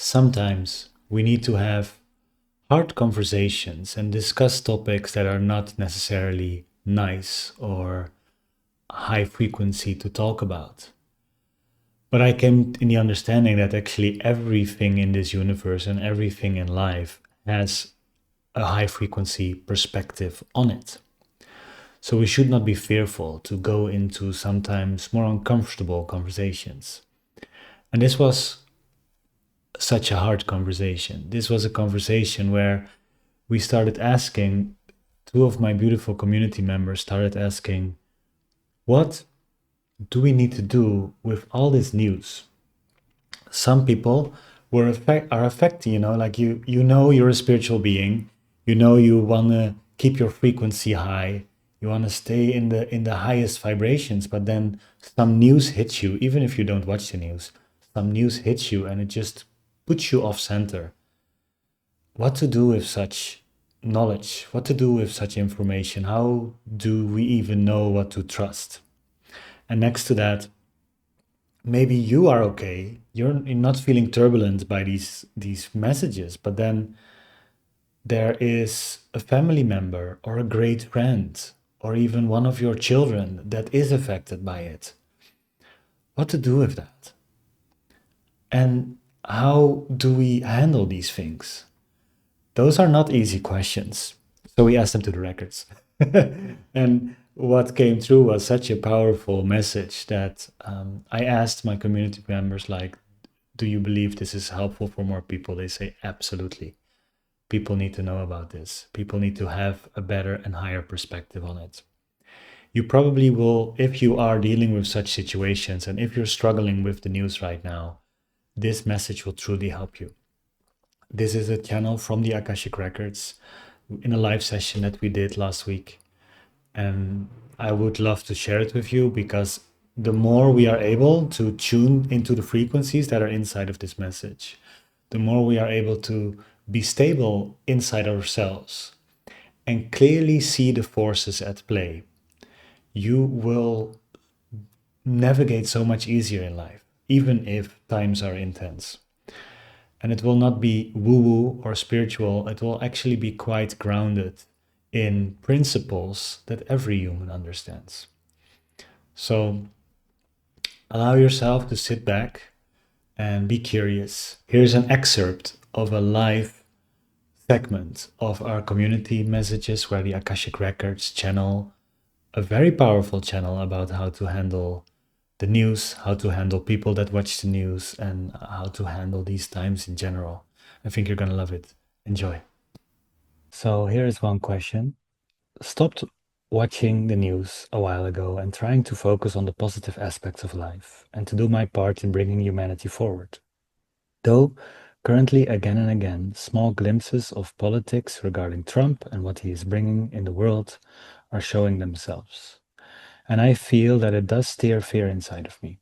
Sometimes we need to have hard conversations and discuss topics that are not necessarily nice or high frequency to talk about. But I came in the understanding that actually everything in this universe and everything in life has a high frequency perspective on it. So we should not be fearful to go into sometimes more uncomfortable conversations. And this was such a hard conversation. This was a conversation where we started asking, two of my beautiful community members started asking, what do we need to do with all this news? Some people are affected, like you know you're a spiritual being, you want to keep your frequency high, you want to stay in the highest vibrations, but then some news hits you, even if you don't watch the news, some news hits you and it just puts you off center. What to do with such knowledge? What to do with such information? How do we even know what to trust? And next to that, maybe you are okay. You're not feeling turbulent by these messages, but then there is a family member or a great friend or even one of your children that is affected by it. What to do with that? And how do we handle these things? Those are not easy questions. So we asked them to the records. And what came through was such a powerful message that I asked my community members, like, do you believe this is helpful for more people? They say, absolutely. People need to know about this. People need to have a better and higher perspective on it. You probably will, if you are dealing with such situations and if you're struggling with the news right now, this message will truly help you. This is a channel from the Akashic Records in a live session that we did last week. And I would love to share it with you because the more we are able to tune into the frequencies that are inside of this message, the more we are able to be stable inside ourselves and clearly see the forces at play, you will navigate so much easier in life, even if times are intense. And it will not be woo-woo or spiritual, it will actually be quite grounded in principles that every human understands. So allow yourself to sit back and be curious. Here's an excerpt of a live segment of our community messages where the Akashic Records channel, a very powerful channel about how to handle the news, how to handle people that watch the news, and how to handle these times in general. I think you're going to love it. Enjoy. So here's one question. Stopped watching the news a while ago and trying to focus on the positive aspects of life and to do my part in bringing humanity forward. Though currently again and again, small glimpses of politics regarding Trump and what he is bringing in the world are showing themselves. And I feel that it does stir fear inside of me.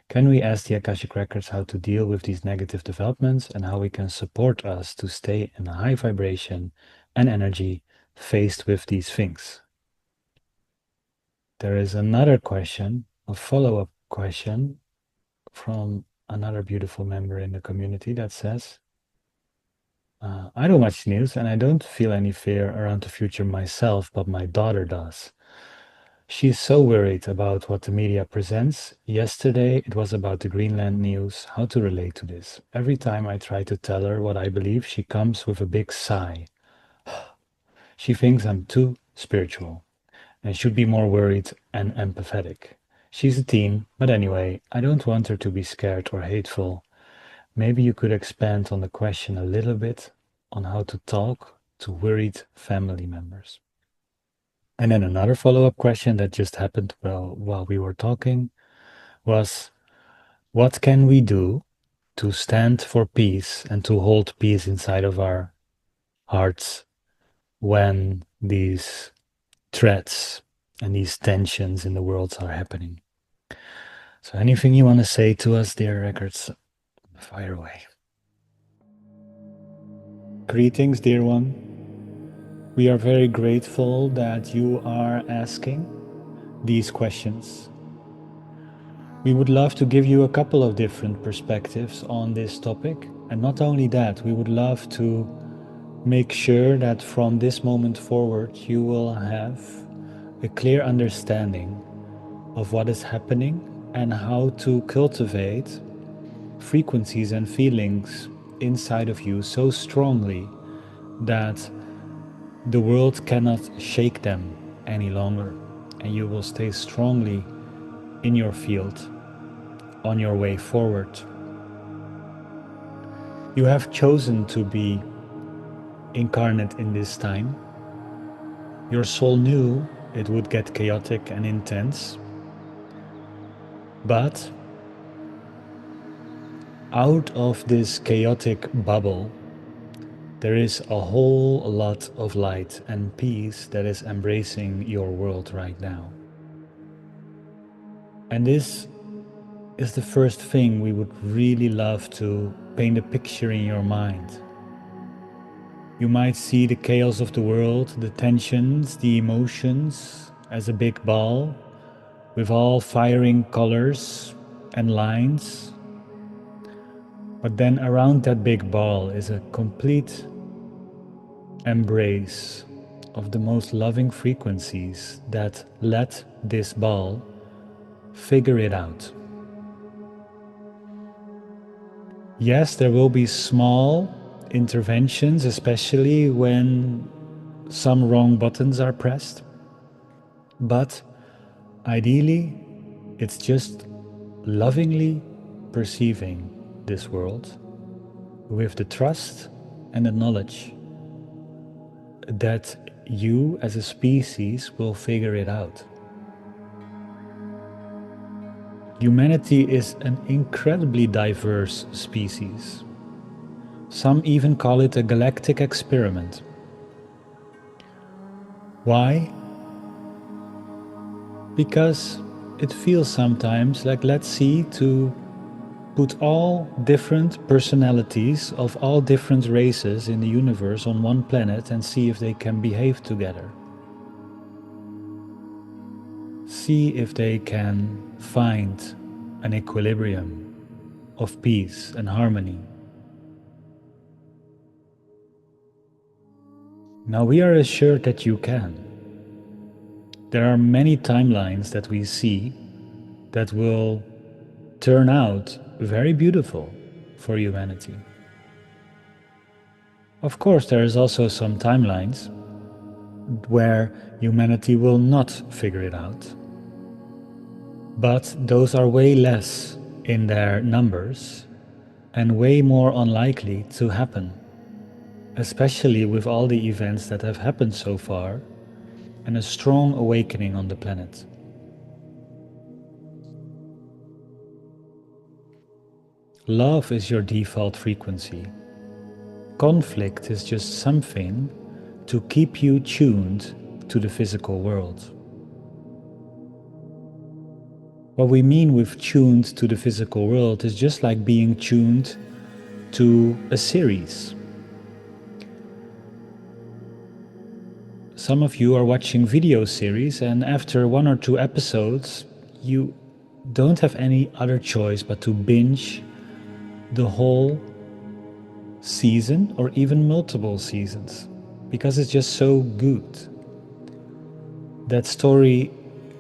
Can we ask the Akashic Records how to deal with these negative developments and how we can support us to stay in a high vibration and energy faced with these things? There is another question, a follow-up question from another beautiful member in the community that says, I don't watch news and I don't feel any fear around the future myself, but my daughter does. She's so worried about what the media presents. Yesterday, it was about the Greenland news, how to relate to this. Every time I try to tell her what I believe, she comes with a big sigh. She thinks I'm too spiritual and should be more worried and empathetic. She's a teen, but anyway, I don't want her to be scared or hateful. Maybe you could expand on the question a little bit on how to talk to worried family members. And then another follow-up question that just happened while we were talking was, what can we do to stand for peace and to hold peace inside of our hearts when these threats and these tensions in the world are happening? So anything you want to say to us, dear records, fire away. Greetings, dear one. We are very grateful that you are asking these questions. We would love to give you a couple of different perspectives on this topic. And not only that, we would love to make sure that from this moment forward you will have a clear understanding of what is happening and how to cultivate frequencies and feelings inside of you so strongly that the world cannot shake them any longer, and you will stay strongly in your field on your way forward. You have chosen to be incarnate in this time. Your soul knew it would get chaotic and intense, but out of this chaotic bubble, there is a whole lot of light and peace that is embracing your world right now. And this is the first thing we would really love to paint a picture in your mind. You might see the chaos of the world, the tensions, the emotions as a big ball with all firing colors and lines. But then around that big ball is a complete embrace of the most loving frequencies that let this ball figure it out. Yes, there will be small interventions, especially when some wrong buttons are pressed, but ideally, it's just lovingly perceiving this world with the trust and the knowledge that you as a species will figure it out. Humanity is an incredibly diverse species. Some even call it a galactic experiment. Why? Because it feels sometimes like, let's see, to put all different personalities of all different races in the universe on one planet and see if they can behave together. See if they can find an equilibrium of peace and harmony. Now we are assured that you can. There are many timelines that we see that will turn out very beautiful for humanity. Of course, there is also some timelines where humanity will not figure it out. But those are way less in their numbers and way more unlikely to happen, especially with all the events that have happened so far and a strong awakening on the planet. Love is your default frequency. Conflict is just something to keep you tuned to the physical world. What we mean with tuned to the physical world is just like being tuned to a series. Some of you are watching video series, and after 1 or 2 episodes, you don't have any other choice but to binge the whole season or even multiple seasons because it's just so good. That story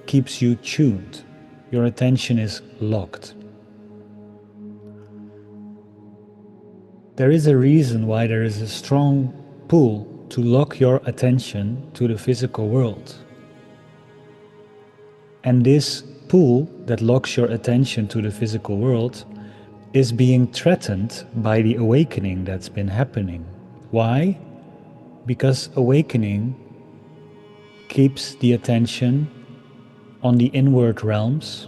keeps you tuned. Your attention is locked. There is a reason why there is a strong pull to lock your attention to the physical world. And this pull that locks your attention to the physical world is being threatened by the awakening that's been happening. Why? Because awakening keeps the attention on the inward realms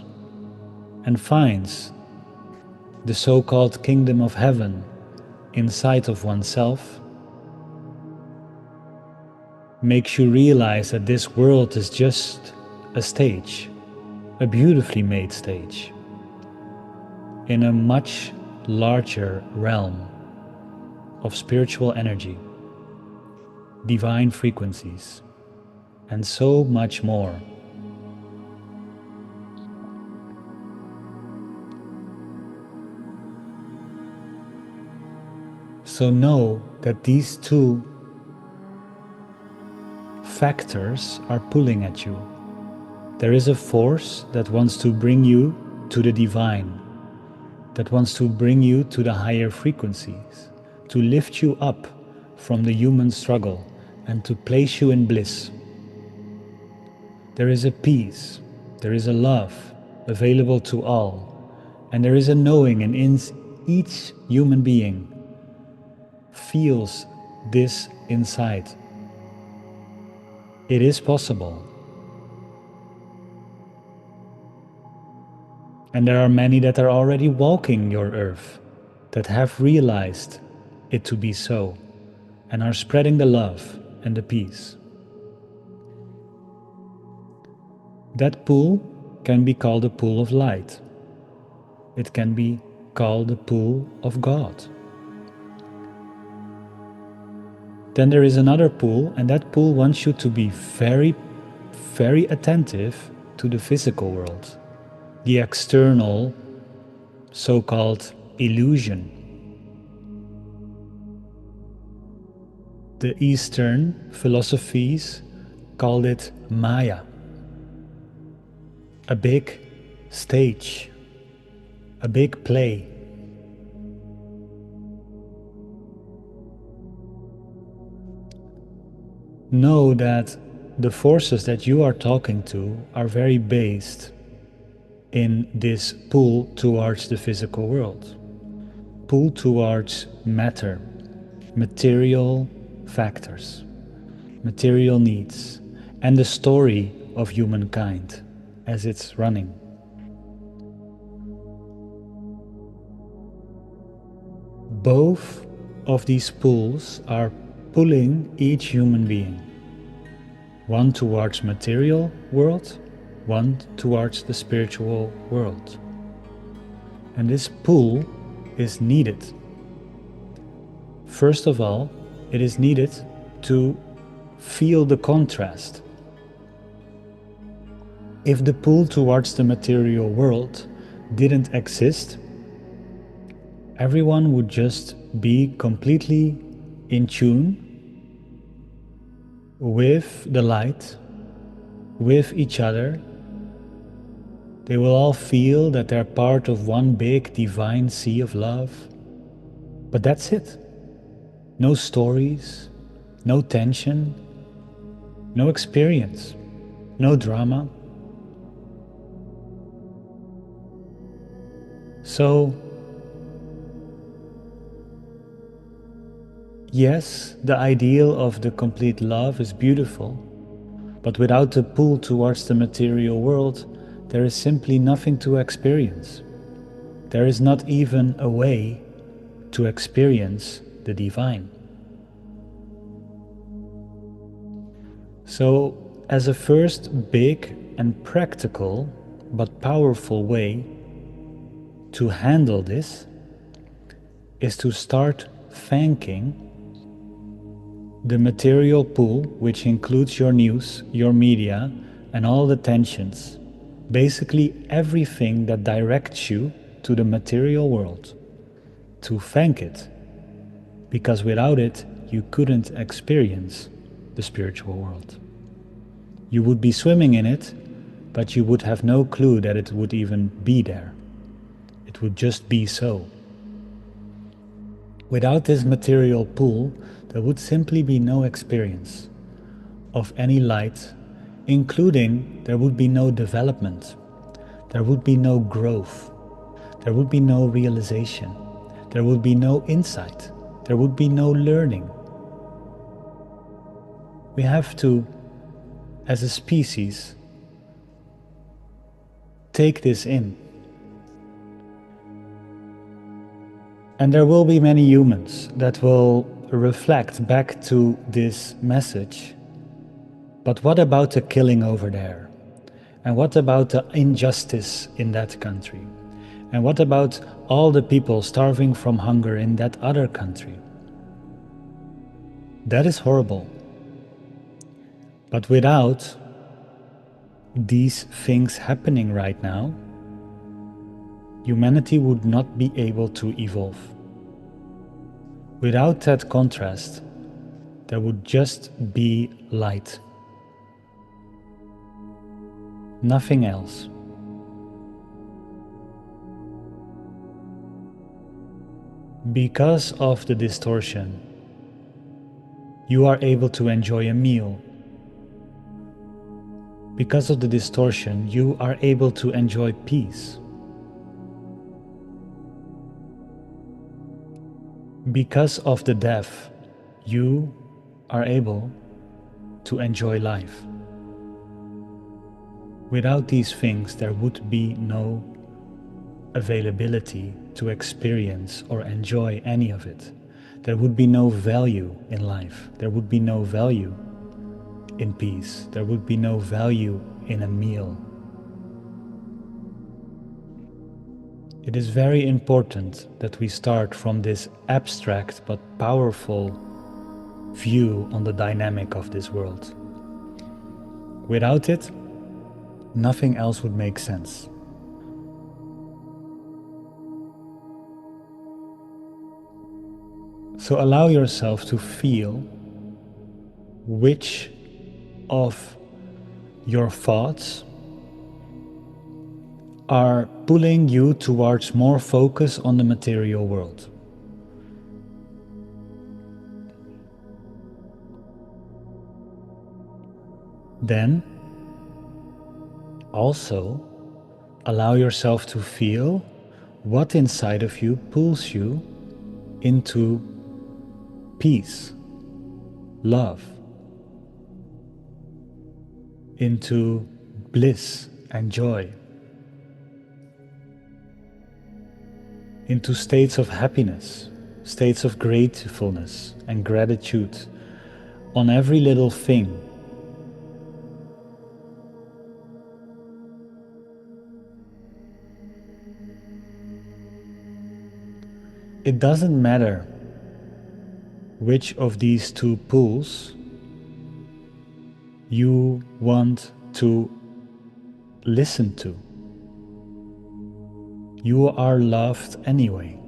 and finds the so-called kingdom of heaven inside of oneself, makes you realize that this world is just a stage, a beautifully made stage, in a much larger realm of spiritual energy, divine frequencies, and so much more. So know that these two factors are pulling at you. There is a force that wants to bring you to the divine, that wants to bring you to the higher frequencies, to lift you up from the human struggle and to place you in bliss. There is a peace, there is a love available to all, and there is a knowing, and in each human being feels this inside. It is possible. And there are many that are already walking your earth, that have realized it to be so, and are spreading the love and the peace. That pool can be called a pool of light. It can be called the pool of God. Then there is another pool, and that pool wants you to be very, very attentive to the physical world, the external so-called illusion. The Eastern philosophies called it Maya, a big stage, a big play. Know that the forces that you are talking to are very based in this pull towards the physical world, pull towards matter, material factors, material needs, and the story of humankind as it's running. Both of these pulls are pulling each human being, one towards material world, one towards the spiritual world. And this pull is needed. First of all, it is needed to feel the contrast. If the pull towards the material world didn't exist, everyone would just be completely in tune with the light, with each other. They will all feel that they're part of one big divine sea of love. But that's it. No stories, no tension, no experience, no drama. So, yes, the ideal of the complete love is beautiful, but without the pull towards the material world, there is simply nothing to experience. There is not even a way to experience the divine. So, as a first big and practical but powerful way to handle this is to start thanking the material pool, which includes your news, your media, and all the tensions. Basically everything that directs you to the material world. To thank it. Because without it, you couldn't experience the spiritual world. You would be swimming in it, but you would have no clue that it would even be there. It would just be so. Without this material pool, there would simply be no experience of any light, including there would be no development, there would be no growth, there would be no realization, there would be no insight, there would be no learning. We have to, as a species, take this in. And there will be many humans that will reflect back to this message. But what about the killing over there? And what about the injustice in that country? And what about all the people starving from hunger in that other country? That is horrible. But without these things happening right now, humanity would not be able to evolve. Without that contrast, there would just be light. Nothing else. Because of the distortion, you are able to enjoy a meal. Because of the distortion, you are able to enjoy peace. Because of the deaf, you are able to enjoy life. Without these things, there would be no availability to experience or enjoy any of it. There would be no value in life. There would be no value in peace. There would be no value in a meal. It is very important that we start from this abstract but powerful view on the dynamic of this world. Without it, nothing else would make sense. So allow yourself to feel which of your thoughts are pulling you towards more focus on the material world. Then also allow yourself to feel what inside of you pulls you into peace, love, into bliss and joy, into states of happiness, states of gratefulness and gratitude on every little thing. It doesn't matter which of these two pools you want to listen to. You are loved anyway.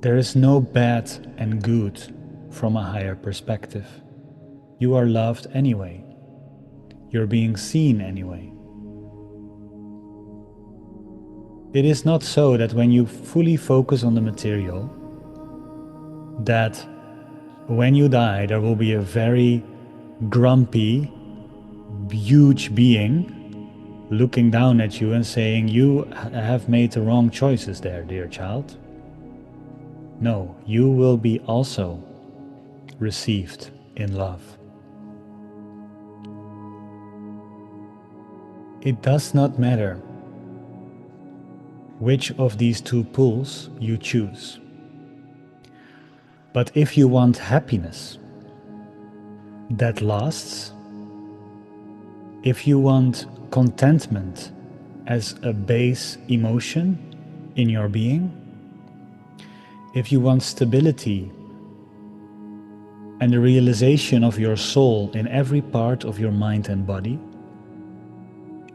There is no bad and good from a higher perspective. You are loved anyway. You're being seen anyway. It is not so that when you fully focus on the material, that when you die there will be a very grumpy, huge being looking down at you and saying, "You have made the wrong choices there, dear child." No, you will be also received in love. It does not matter which of these two pools you choose. But if you want happiness that lasts, if you want contentment as a base emotion in your being, if you want stability and the realization of your soul in every part of your mind and body,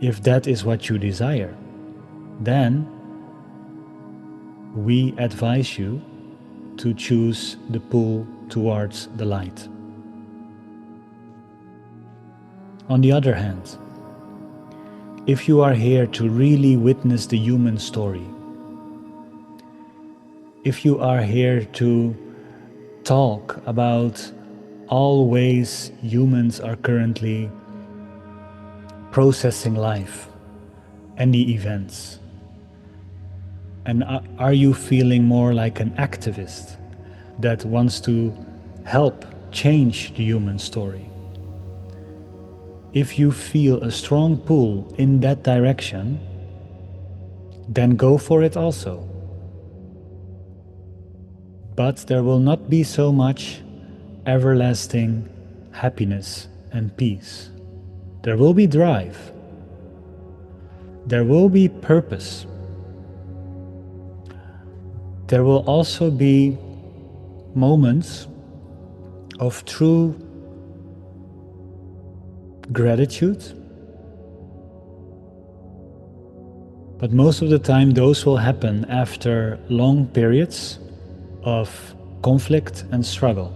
if that is what you desire, then we advise you to choose the pull towards the light. On the other hand, if you are here to really witness the human story, if you are here to talk about all ways humans are currently processing life and the events, and are you feeling more like an activist that wants to help change the human story? If you feel a strong pull in that direction, then go for it also. But there will not be so much everlasting happiness and peace. There will be drive. There will be purpose. There will also be moments of true gratitude, but most of the time those will happen after long periods of conflict and struggle.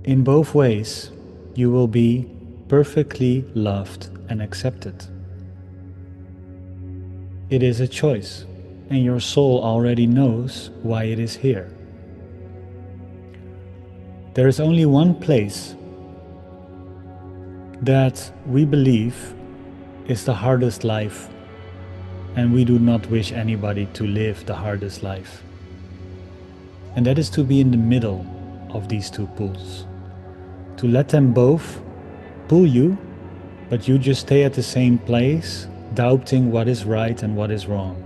In both ways, you will be perfectly loved and accepted. It is a choice, and your soul already knows why it is here. There is only one place that we believe is the hardest life, and we do not wish anybody to live the hardest life. And that is to be in the middle of these two pools. To let them both pull you, but you just stay at the same place, doubting what is right and what is wrong.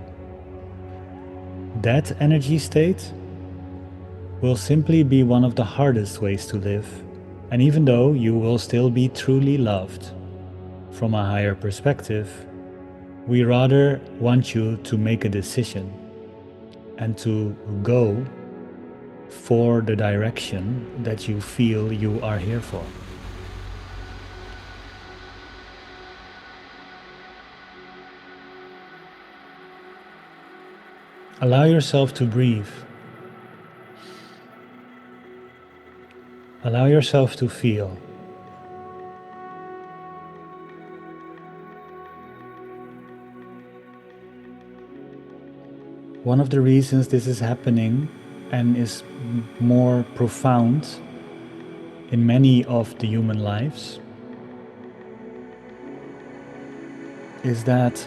That energy state will simply be one of the hardest ways to live. And even though you will still be truly loved from a higher perspective, we rather want you to make a decision and to go for the direction that you feel you are here for. Allow yourself to breathe. Allow yourself to feel. One of the reasons this is happening and is more profound in many of the human lives is that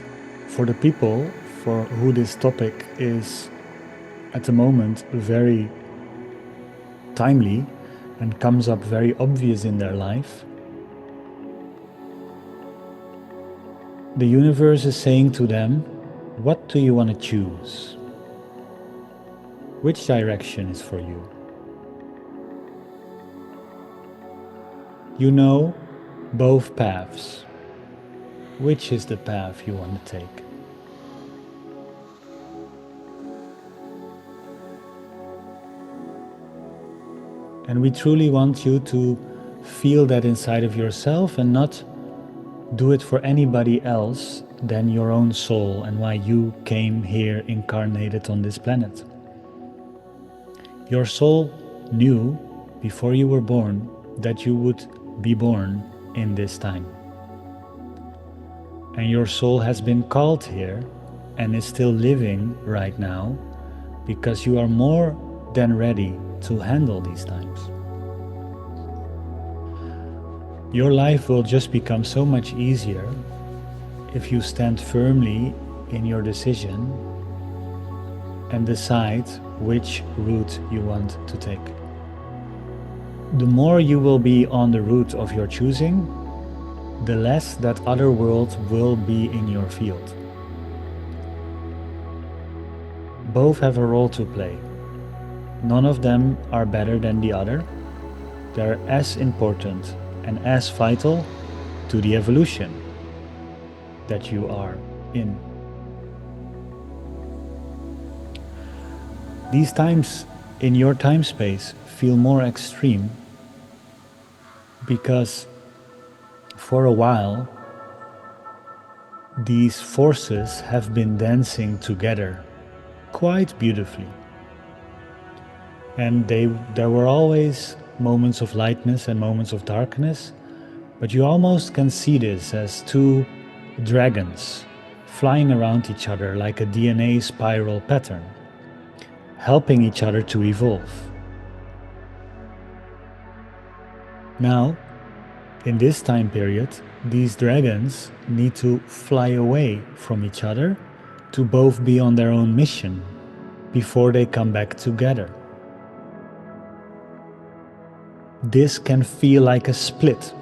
for the people for who this topic is at the moment very timely and comes up very obvious in their life, the universe is saying to them, what do you want to choose? Which direction is for you? You know both paths. Which is the path you want to take? And we truly want you to feel that inside of yourself and not do it for anybody else than your own soul and why you came here incarnated on this planet. Your soul knew before you were born that you would be born in this time. And your soul has been called here and is still living right now because you are more than ready to handle these times. Your life will just become so much easier if you stand firmly in your decision and decide which route you want to take. The more you will be on the route of your choosing, the less that other world will be in your field. Both have a role to play. None of them are better than the other. They're as important and as vital to the evolution that you are in. These times in your time space feel more extreme because for a while these forces have been dancing together quite beautifully. And there were always moments of lightness and moments of darkness, but you almost can see this as two dragons flying around each other like a DNA spiral pattern, helping each other to evolve. Now, in this time period, these dragons need to fly away from each other to both be on their own mission before they come back together. This can feel like a split.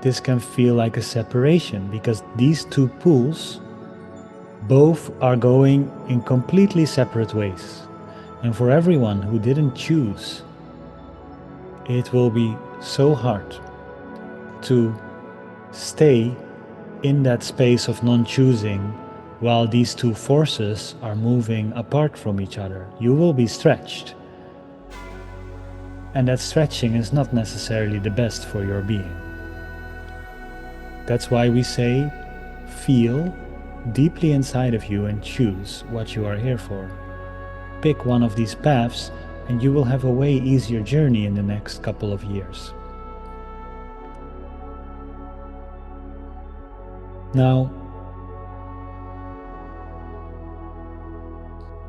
This can feel like a separation because these two pools both are going in completely separate ways. And for everyone who didn't choose, it will be so hard to stay in that space of non-choosing while these two forces are moving apart from each other. You will be stretched. And that stretching is not necessarily the best for your being. That's why we say, feel deeply inside of you and choose what you are here for. Pick one of these paths and you will have a way easier journey in the next couple of years. Now,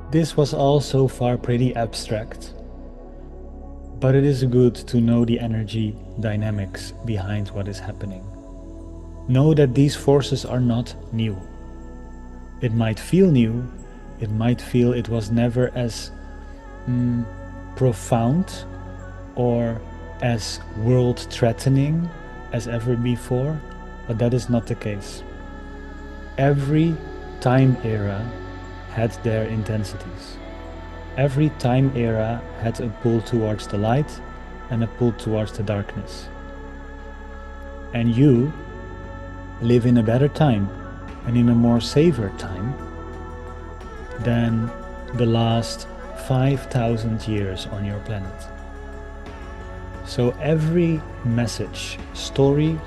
this was all so far pretty abstract, but it is good to know the energy dynamics behind what is happening. Know that these forces are not new. It might feel new, it might feel it was never as profound or as world-threatening as ever before, but that is not the case. Every time era had their intensities. Every time era had a pull towards the light and a pull towards the darkness. And you live in a better time and in a more safer time than the last 5,000 years on your planet. So every message, story,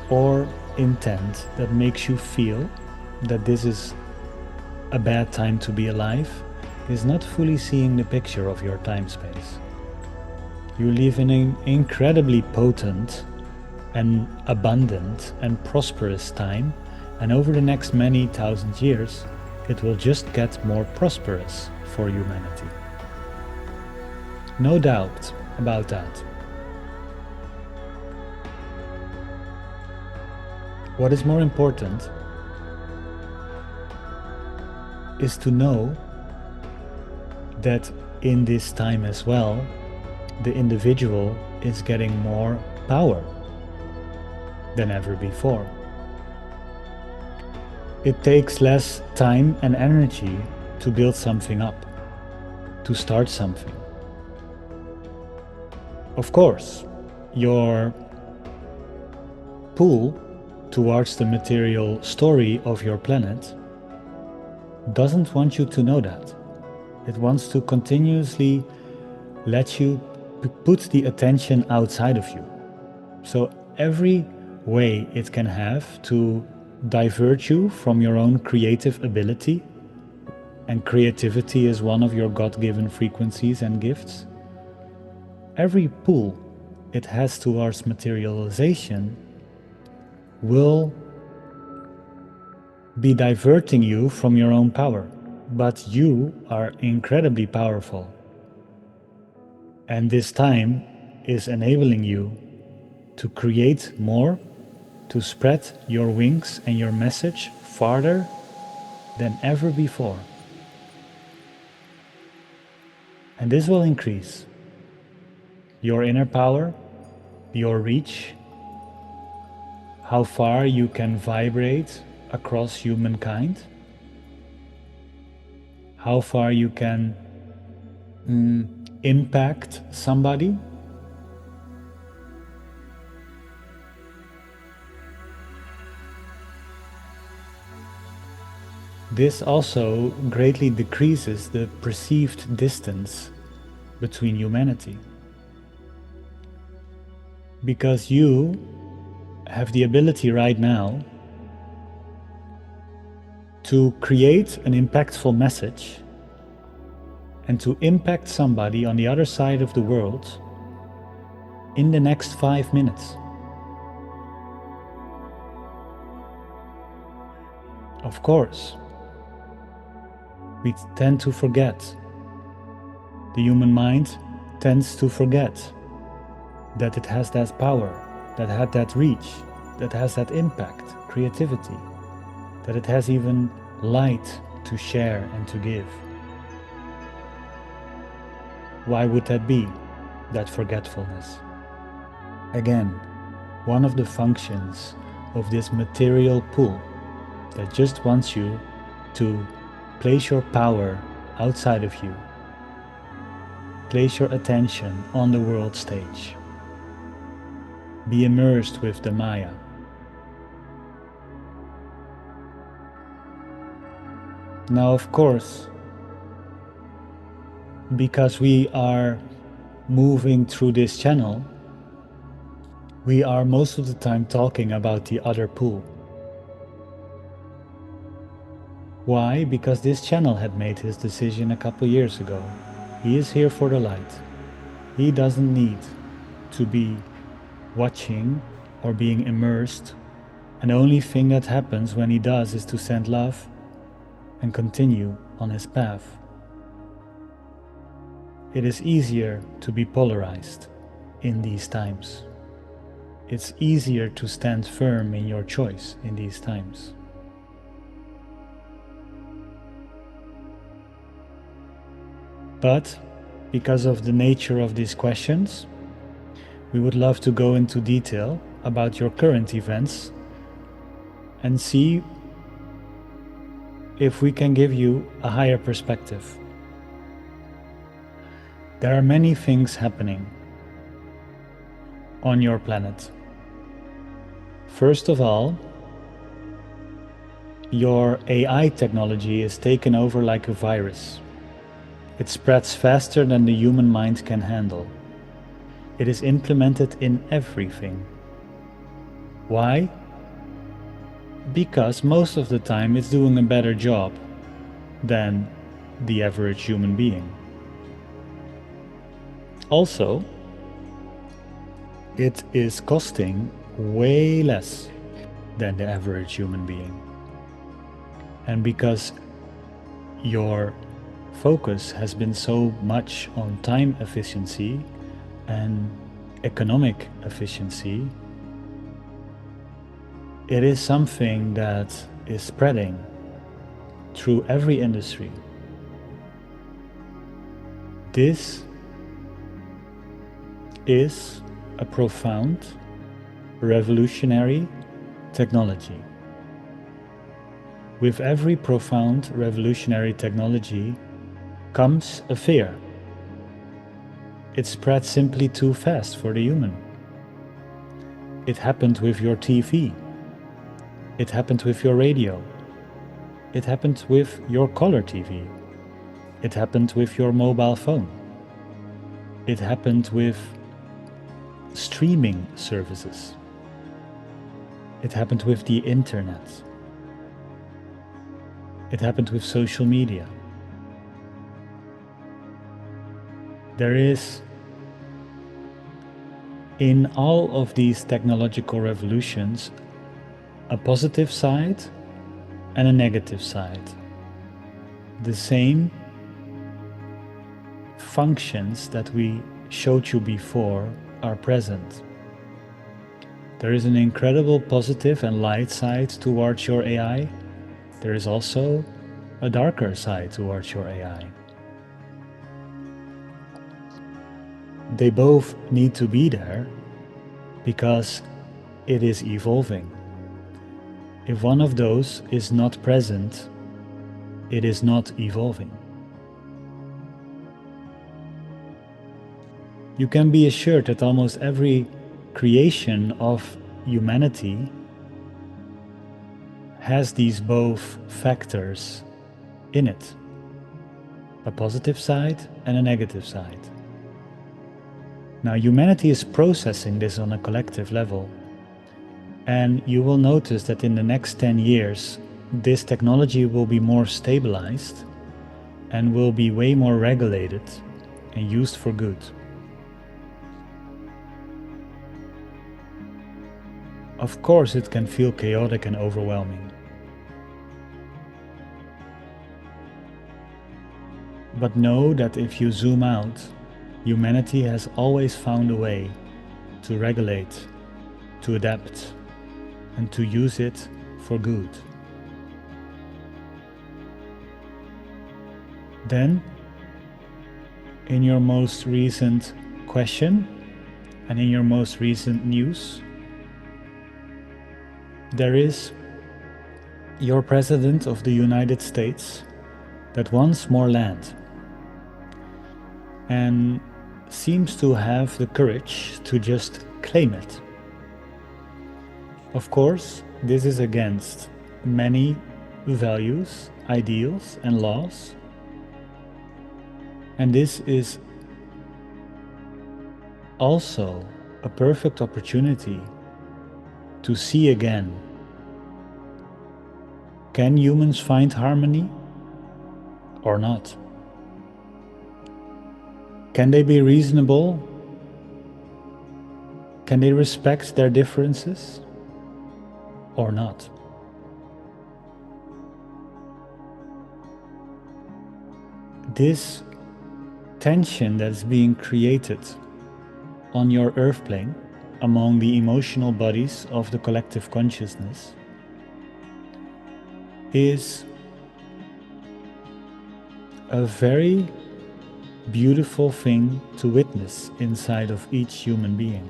or intent that makes you feel that this is a bad time to be alive is not fully seeing the picture of your time space. You live in an incredibly potent and abundant and prosperous time, and over the next many thousand years, it will just get more prosperous for humanity. No doubt about that. What is more important is to know that in this time as well, the individual is getting more power than ever before. It takes less time and energy to build something up, to start something. Of course, your pull towards the material story of your planet doesn't want you to know that. It wants to continuously let you put the attention outside of you. So every way it can have to divert you from your own creative ability, and creativity is one of your God-given frequencies and gifts, every pull it has towards materialization will be diverting you from your own power. But you are incredibly powerful. And this time is enabling you to create more, to spread your wings and your message farther than ever before. And this will increase your inner power, your reach, how far you can vibrate across humankind, how far you can impact somebody. This also greatly decreases the perceived distance between humanity, because you have the ability right now to create an impactful message and to impact somebody on the other side of the world in the next 5 minutes. Of course, we tend to forget. The human mind tends to forget that it has that power, that had that reach, that has that impact, creativity, that it has even light to share and to give. Why would that be, that forgetfulness? Again, one of the functions of this material pull that just wants you to place your power outside of you, place your attention on the world stage, be immersed with the Maya. Now, of course, because we are moving through this channel, we are most of the time talking about the other pool. Why? Because this channel had made his decision a couple years ago. He is here for the light. He doesn't need to be watching or being immersed, and the only thing that happens when he does is to send love and continue on his path. It is easier to be polarized in these times. It's easier to stand firm in your choice in these times. But because of the nature of these questions, we would love to go into detail about your current events and see if we can give you a higher perspective. There are many things happening on your planet. First of all, your AI technology is taken over like a virus. It spreads faster than the human mind can handle. It is implemented in everything. Why? Because most of the time it's doing a better job than the average human being. Also, it is costing way less than the average human being. And because your focus has been so much on time efficiency and economic efficiency, it is something that is spreading through every industry. This is a profound, revolutionary technology. With every profound, revolutionary technology comes a fear. It spreads simply too fast for the human. It happened with your TV. It happened with your radio. It happened with your color TV. It happened with your mobile phone. It happened with streaming services. It happened with the internet. It happened with social media. There is, in all of these technological revolutions, a positive side and a negative side. The same functions that we showed you before are present. There is an incredible positive and light side towards your AI. There is also a darker side towards your AI. They both need to be there because it is evolving. If one of those is not present, it is not evolving. You can be assured that almost every creation of humanity has these both factors in it, a positive side and a negative side. Now, humanity is processing this on a collective level, and you will notice that in the next 10 years, this technology will be more stabilized and will be way more regulated and used for good. Of course, it can feel chaotic and overwhelming. But know that if you zoom out, humanity has always found a way to regulate, to adapt, and to use it for good. Then, in your most recent question and in your most recent news, there is your President of the United States that wants more land and seems to have the courage to just claim it. Of course, this is against many values, ideals, and laws, and this is also a perfect opportunity to see again, Can humans find harmony or not? Can they be reasonable? Can they respect their differences or not? This tension that is being created on your earth plane among the emotional bodies of the collective consciousness is a very beautiful thing to witness inside of each human being.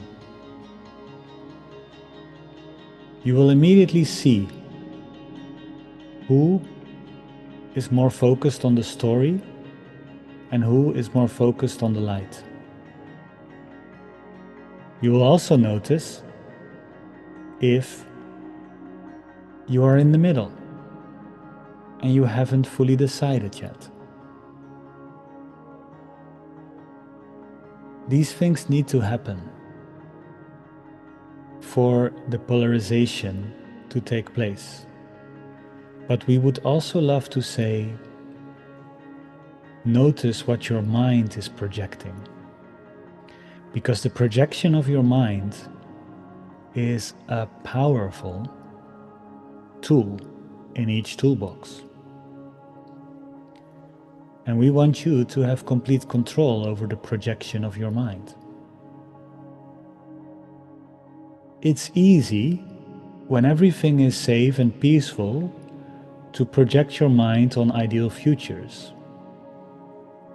You will immediately see who is more focused on the story and who is more focused on the light. You will also notice if you are in the middle and you haven't fully decided yet. These things need to happen for the polarization to take place. But we would also love to say, notice what your mind is projecting. Because the projection of your mind is a powerful tool in each toolbox. And we want you to have complete control over the projection of your mind. It's easy, when everything is safe and peaceful, to project your mind on ideal futures.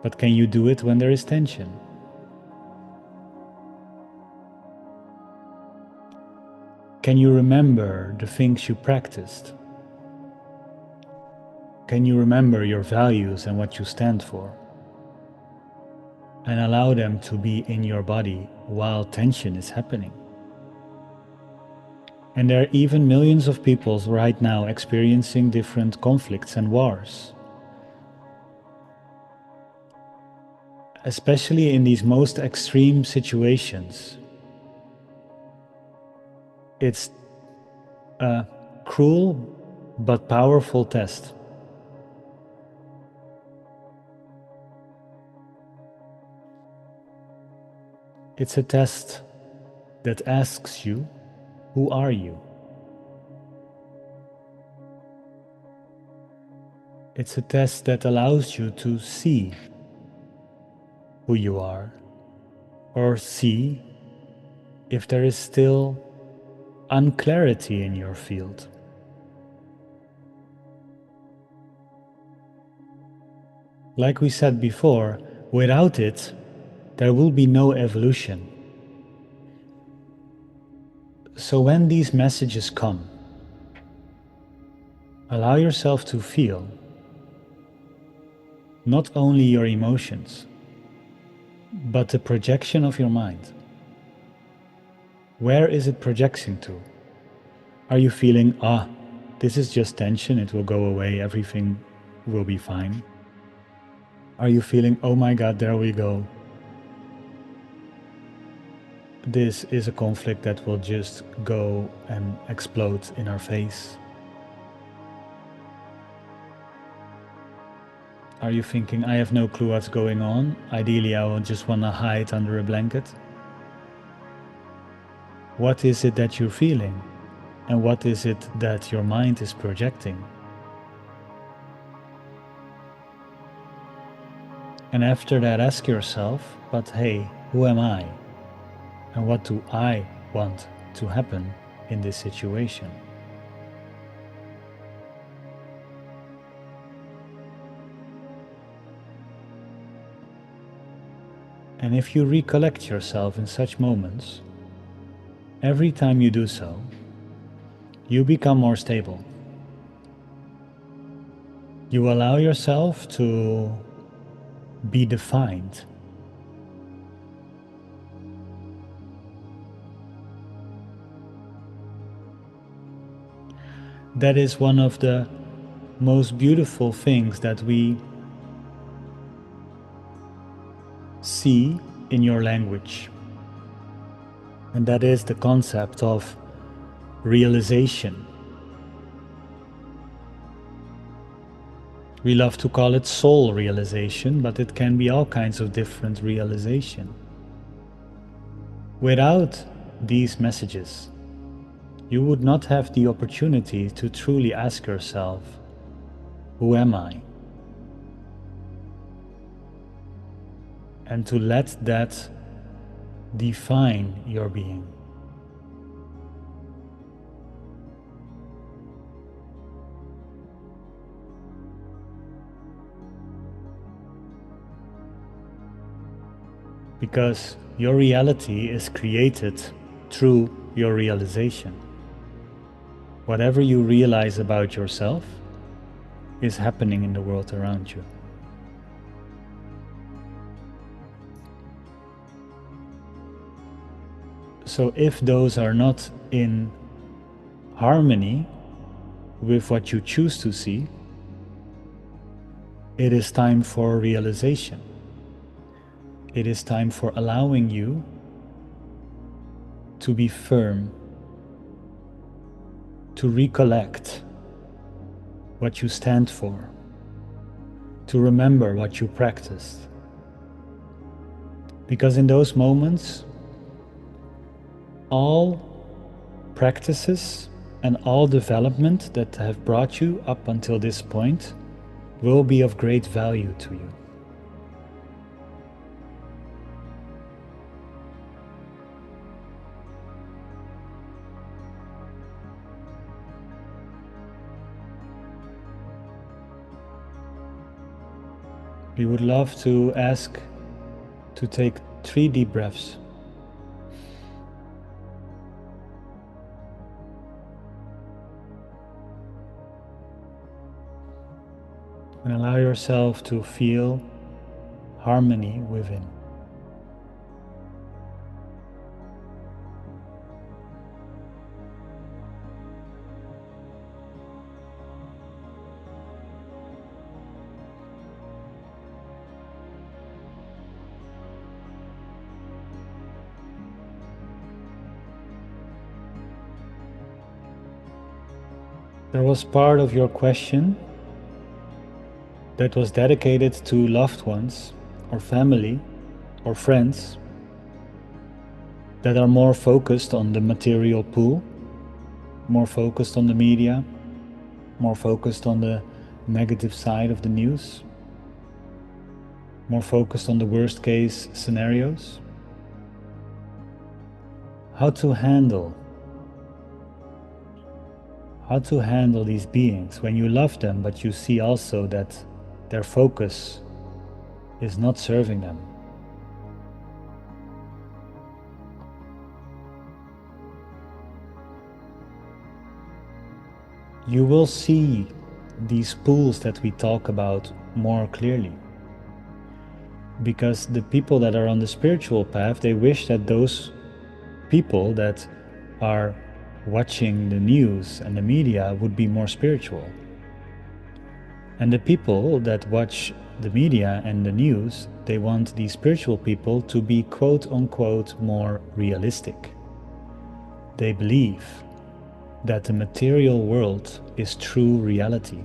But can you do it when there is tension? Can you remember the things you practiced? Can you remember your values and what you stand for? And allow them to be in your body while tension is happening. And there are even millions of people right now experiencing different conflicts and wars. Especially in these most extreme situations. It's a cruel but powerful test. It's a test that asks you, who are you? It's a test that allows you to see who you are, or see if there is still unclarity in your field. Like we said before, without it, there will be no evolution. So when these messages come, allow yourself to feel not only your emotions, but the projection of your mind. Where is it projecting to? Are you feeling, this is just tension, it will go away, everything will be fine? Are you feeling, oh my God, there we go. This is a conflict that will just go and explode in our face? Are you thinking, I have no clue what's going on? Ideally, I will just want to hide under a blanket. What is it that you're feeling? And what is it that your mind is projecting? And after that, ask yourself, but hey, who am I? And what do I want to happen in this situation? And if you recollect yourself in such moments, every time you do so, you become more stable. You allow yourself to be defined. That is one of the most beautiful things that we see in your language. And that is the concept of realization. We love to call it soul realization, but it can be all kinds of different realization. Without these messages, you would not have the opportunity to truly ask yourself, who am I? And to let that define your being. Because your reality is created through your realization. Whatever you realize about yourself is happening in the world around you. So if those are not in harmony with what you choose to see, it is time for realization. It is time for allowing you to be firm, to recollect what you stand for, to remember what you practiced. Because in those moments, all practices and all development that have brought you up until this point will be of great value to you. We would love to ask to take 3 deep breaths. And allow yourself to feel harmony within. There was part of your question that was dedicated to loved ones or family or friends that are more focused on the material pool, more focused on the media, more focused on the negative side of the news, more focused on the worst case scenarios. How to handle these beings when you love them, but you see also that their focus is not serving them. You will see these pools that we talk about more clearly. Because the people that are on the spiritual path, they wish that those people that are watching the news and the media would be more spiritual. And the people that watch the media and the news, they want these spiritual people to be quote unquote more realistic. They believe that the material world is true reality.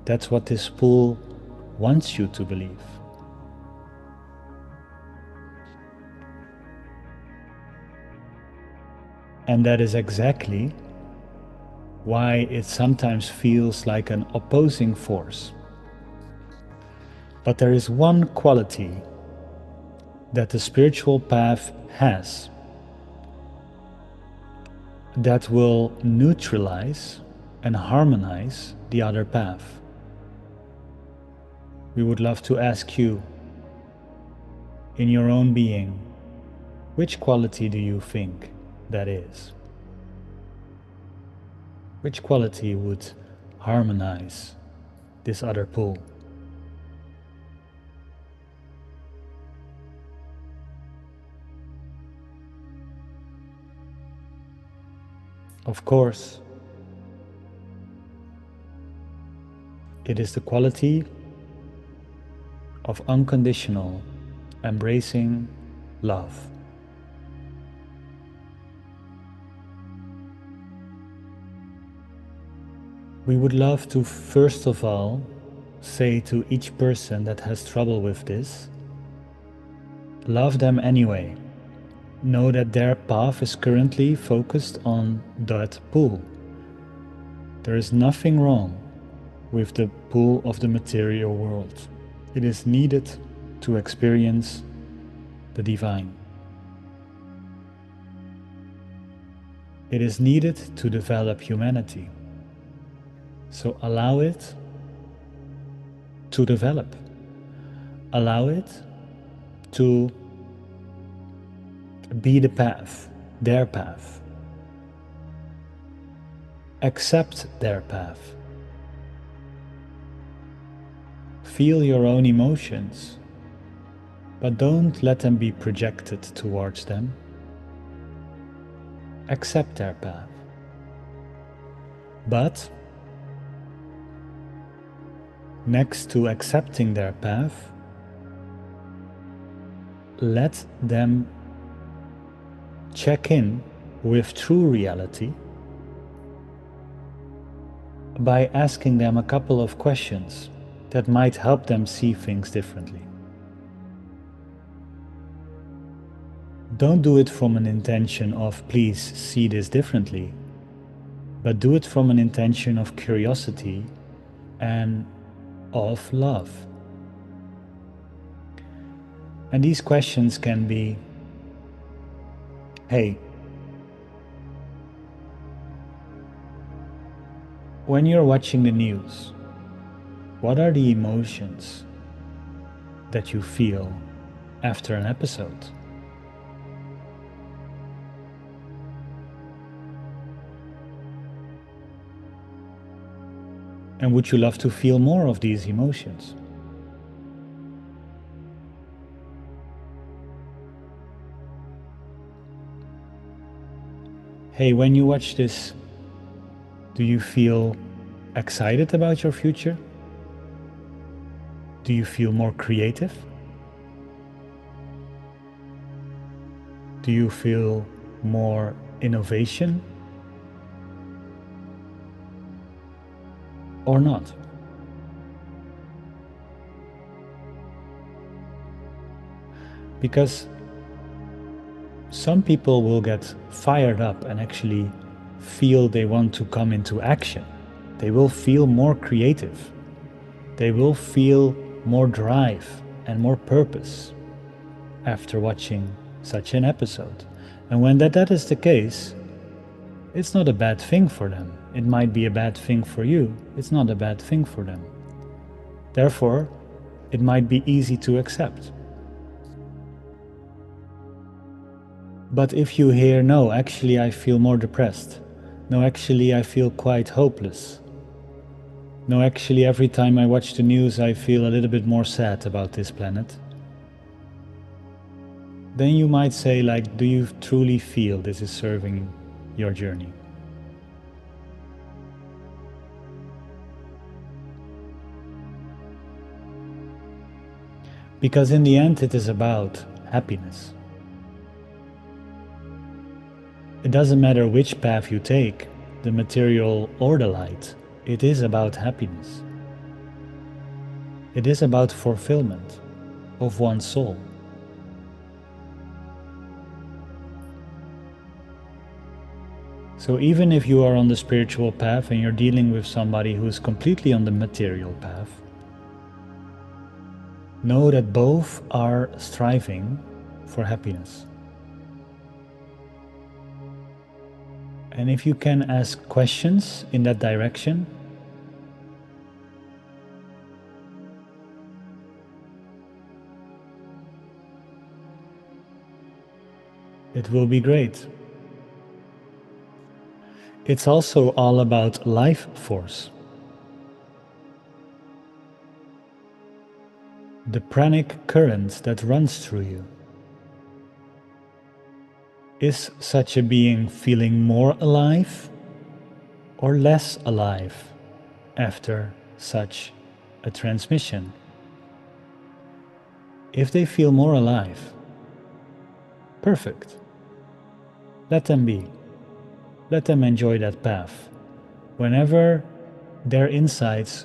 That's what this pool wants you to believe. And that is exactly why it sometimes feels like an opposing force. But there is one quality that the spiritual path has that will neutralize and harmonize the other path. We would love to ask you, in your own being, which quality do you think that is? Which quality would harmonize this other pole? Of course, it is the quality of unconditional, embracing love. We would love to first of all say to each person that has trouble with this, love them anyway. Know that their path is currently focused on that pull. There is nothing wrong with the pull of the material world. It is needed to experience the divine. It is needed to develop humanity. So allow it to develop. Allow it to be the path, their path. Accept their path. Feel your own emotions, but don't let them be projected towards them. Accept their path. But next to accepting their path, let them check in with true reality by asking them a couple of questions that might help them see things differently. Don't do it from an intention of please see this differently, but do it from an intention of curiosity and of love. And these questions can be, hey, when you're watching the news, what are the emotions that you feel after an episode? And would you love to feel more of these emotions? Hey, when you watch this, do you feel excited about your future? Do you feel more creative? Do you feel more innovation? Or not? Because some people will get fired up and actually feel they want to come into action. They will feel more creative. They will feel more drive and more purpose after watching such an episode. And when that is the case, it's not a bad thing for them. It might be a bad thing for you. It's not a bad thing for them. Therefore, it might be easy to accept. But if you hear, no, actually I feel more depressed. No, actually I feel quite hopeless. No, actually every time I watch the news I feel a little bit more sad about this planet. Then you might say, like, do you truly feel this is serving your journey? Because in the end it is about happiness. It doesn't matter which path you take, the material or the light, it is about happiness. It is about fulfillment of one's soul. So even if you are on the spiritual path and you're dealing with somebody who's completely on the material path, know that both are striving for happiness. And if you can ask questions in that direction, it will be great. It's also all about life force. The pranic current that runs through you. Is such a being feeling more alive or less alive after such a transmission? If they feel more alive, perfect. Let them be. Let them enjoy that path. Whenever their insights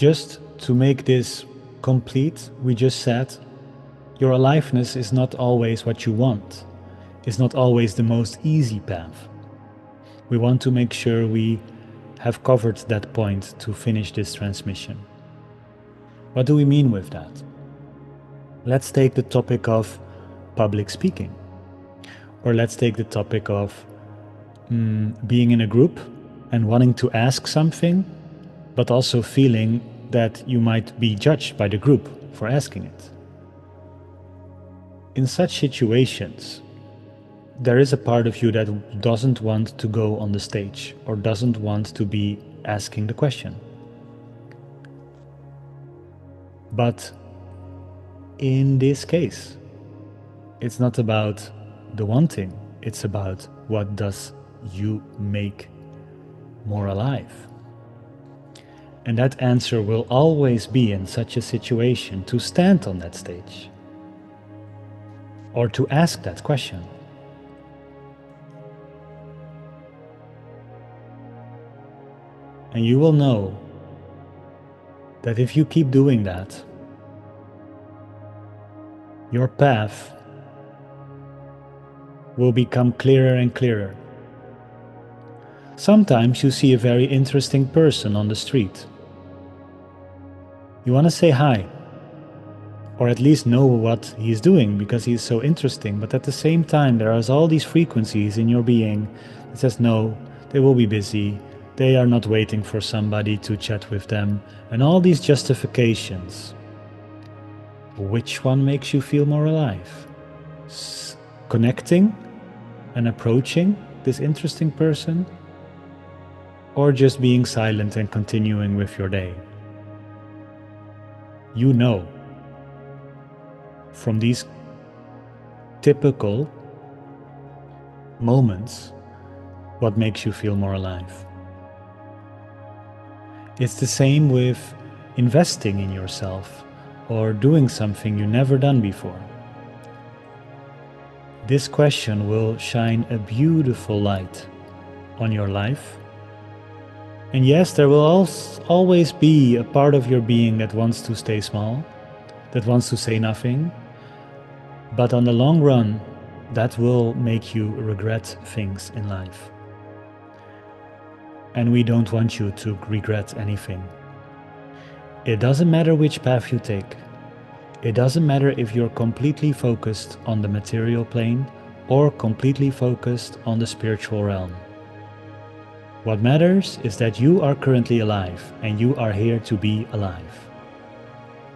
Just to make this complete, we just said your aliveness is not always what you want, it's not always the most easy path. We want to make sure we have covered that point to finish this transmission. What do we mean with that? Let's take the topic of public speaking, or let's take the topic of being in a group and wanting to ask something, but also feeling that you might be judged by the group for asking it. In such situations, there is a part of you that doesn't want to go on the stage or doesn't want to be asking the question. But in this case, it's not about the wanting, it's about what does you make more alive. And that answer will always be in such a situation to stand on that stage or to ask that question. And you will know that if you keep doing that, your path will become clearer and clearer. Sometimes you see a very interesting person on the street. You want to say hi, or at least know what he's doing because he's so interesting, but at the same time there are all these frequencies in your being that says no, they will be busy, they are not waiting for somebody to chat with them, and all these justifications. Which one makes you feel more alive? Connecting and approaching this interesting person, or just being silent and continuing with your day? You know from these typical moments what makes you feel more alive. It's the same with investing in yourself or doing something you never done before. This question will shine a beautiful light on your life. And yes, there will always be a part of your being that wants to stay small, that wants to say nothing, but on the long run, that will make you regret things in life. And we don't want you to regret anything. It doesn't matter which path you take. It doesn't matter if you're completely focused on the material plane or completely focused on the spiritual realm. What matters is that you are currently alive and you are here to be alive.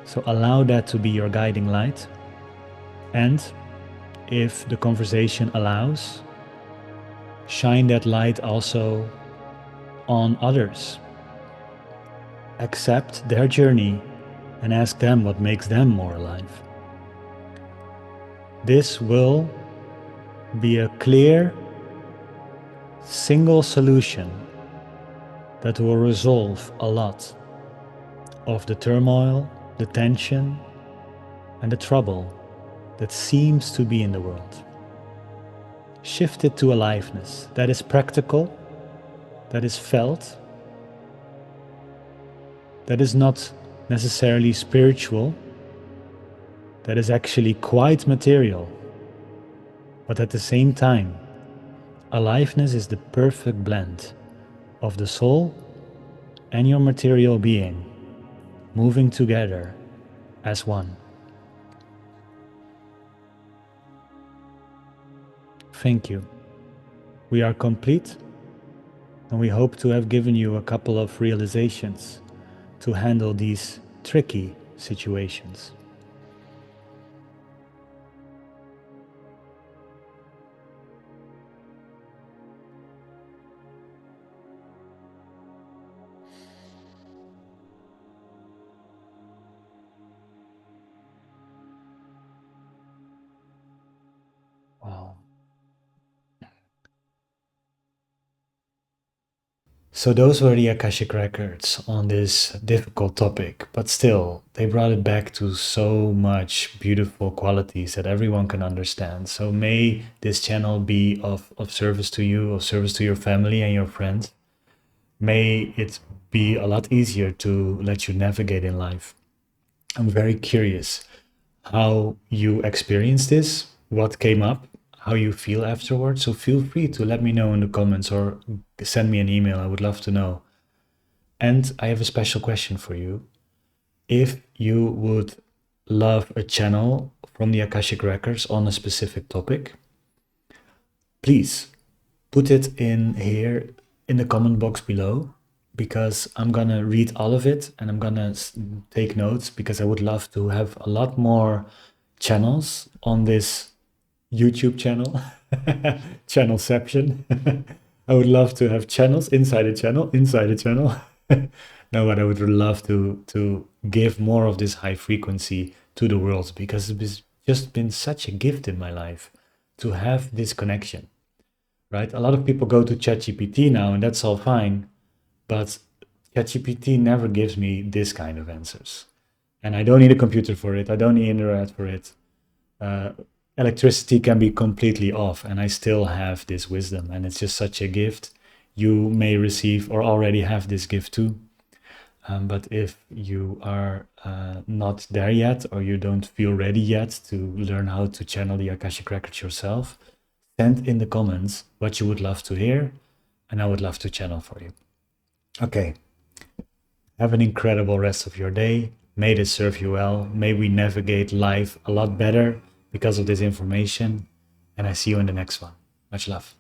So allow that to be your guiding light. And if the conversation allows, shine that light also on others. Accept their journey and ask them what makes them more alive. This will be a clear, single solution that will resolve a lot of the turmoil, the tension, and the trouble that seems to be in the world. Shift it to aliveness that is practical, that is felt, that is not necessarily spiritual, that is actually quite material, but at the same time, aliveness is the perfect blend of the soul and your material being moving together as one. Thank you. We are complete, and we hope to have given you a couple of realizations to handle these tricky situations. Wow. So those were the Akashic Records on this difficult topic, but still, they brought it back to so much beautiful qualities that everyone can understand. So may this channel be of service to you, of service to your family and your friends. May it be a lot easier to let you navigate in life. I'm very curious how you experienced this, what came up, how you feel afterwards. So feel free to let me know in the comments or send me an email. I would love to know. And I have a special question for you. If you would love a channel from the Akashic Records on a specific topic, please put it in here in the comment box below, because I'm gonna read all of it and I'm gonna take notes, because I would love to have a lot more channels on this YouTube channel, channelception. I would love to have channels inside a channel, inside a channel. No, but I would love to give more of this high frequency to the world, because it's just been such a gift in my life to have this connection, right? A lot of people go to ChatGPT now, and that's all fine, but ChatGPT never gives me this kind of answers. And I don't need a computer for it. I don't need internet for it. Electricity can be completely off, and I still have this wisdom, and it's just such a gift. You may receive or already have this gift too. But if you are not there yet, or you don't feel ready yet to learn how to channel the Akashic Records yourself, send in the comments what you would love to hear, and I would love to channel for you. Okay. Have an incredible rest of your day. May this serve you well. May we navigate life a lot better because of this information. And I see you in the next one. Much love.